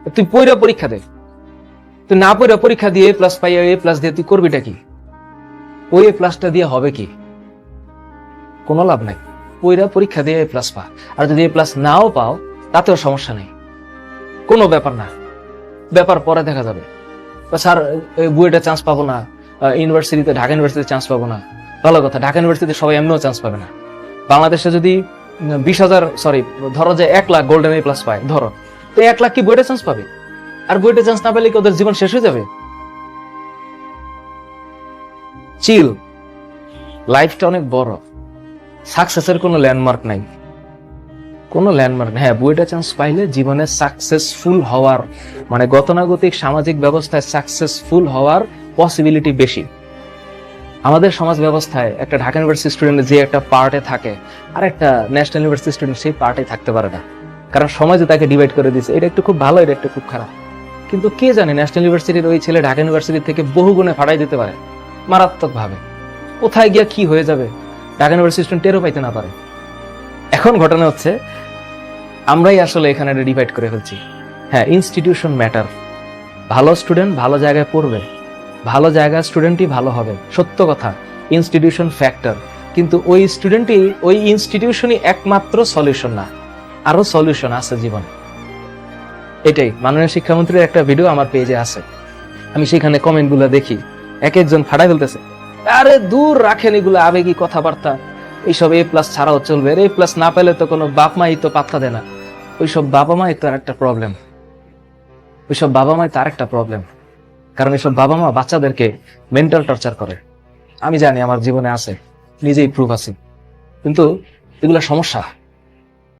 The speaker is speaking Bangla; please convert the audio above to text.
তুই পড়া পরীক্ষা দে, তুই না পড়া পরীক্ষা দিয়ে A+ পাই, A+ দিয়ে তুই করবিটা কি? ওই A+টা দিয়ে হবে কি? কোনো লাভ নাই। পড়া পরীক্ষা দিয়ে A+ পা, আর যদি A+ নাও পাও তাতেও সমস্যা নেই, কোনো ব্যাপার না, ব্যাপার পরে দেখা যাবে। স্যার বুয়েটে চান্স পাবো না, ইউনিভার্সিটিতে, ঢাকা ইউনিভার্সিটিতে চান্স পাবো না। ভালো কথা, ঢাকা ইউনিভার্সিটিতে সবাই এমনিও চান্স পাবে না। বাংলাদেশে যদি 20,000, ধরো যে 1 লাখ গোল্ডেন A+ পায়, ধরো, তো 1 লাখ কি বুয়েটে চান্স পাবে? আর বুয়েটে চান্স না পেলে কি ওদের জীবন শেষ হয়ে যাবে? চিল, লাইফটা অনেক বড়, সাকসেসের কোনো ল্যান্ডমার্ক নাই, কোনো ল্যান্ডমার্ক নেই। হ্যাঁ, বুয়েটে চান্স পাইলে জীবনে সাকসেসফুল হওয়ার, মানে গতানুগতিক সামাজিক ব্যবস্থায় সাকসেসফুল হওয়ার পসিবিলিটি বেশি। আমাদের সমাজ ব্যবস্থায় একটা ঢাকা ইউনিভার্সিটি স্টুডেন্ট যে একটা পার্টে থাকে, আর একটা ন্যাশনাল ইউনিভার্সিটি স্টুডেন্ট সেই পার্টে থাকতে পারে না, কারণ সমাজে তাকে ডিভাইড করে দিয়েছে। এটা একটু খুব ভালো, এটা একটু খুব খারাপ। কিন্তু কে জানে, ন্যাশনাল ইউনিভার্সিটির ওই ছেলে ঢাকা ইউনিভার্সিটি থেকে বহু গুণে ফাটাই দিতে পারে, মারাত্মক ভাবে। কোথায় গিয়া কি হয়ে যাবে ঢাকা ইউনিভার্সিটি স্টুডেন্ট টেরও পাইতে না পারে। এখন ঘটনা হচ্ছে আমরাই আসলে এখানে ডিভাইড করে ফেলছি। হ্যাঁ, ইনস্টিটিউশন ম্যাটার। ভালো স্টুডেন্ট ভালো জায়গায় পড়বে, ভালো জায়গায় স্টুডেন্টই ভালো হবে, সত্য কথা। ইনস্টিটিউশন ফ্যাক্টর, কিন্তু ওই স্টুডেন্টই, ওই ইনস্টিটিউশনই একমাত্র সলিউশন না, আরো সলিউশন আছে জীবনে। এটাই মাননীয় শিক্ষামন্ত্রীর একটা ভিডিও আমার পেজে আছে, আমি সেখানে কমেন্ট গুলো দেখি, এক একজন ফাটাই ফেলতেছে, আরে দূর রাখেন এগুলো আবেগী কথাবার্তা, এইসব A+ ছাড়াও চলবে, A+ না পেলে তো কোনো বাপ মাই তো পাত্তা দেয় না। ওইসব বাবা মাই তো আর একটা প্রবলেম, ওইসব বাবা মাই তার একটা প্রবলেম, কারণ এইসব বাবা মা বাচ্চাদেরকে মেন্টাল টর্চার করে। আমি জানি, আমার জীবনে আছে, নিজেই প্রুফ আছি, কিন্তু এগুলা সমস্যা।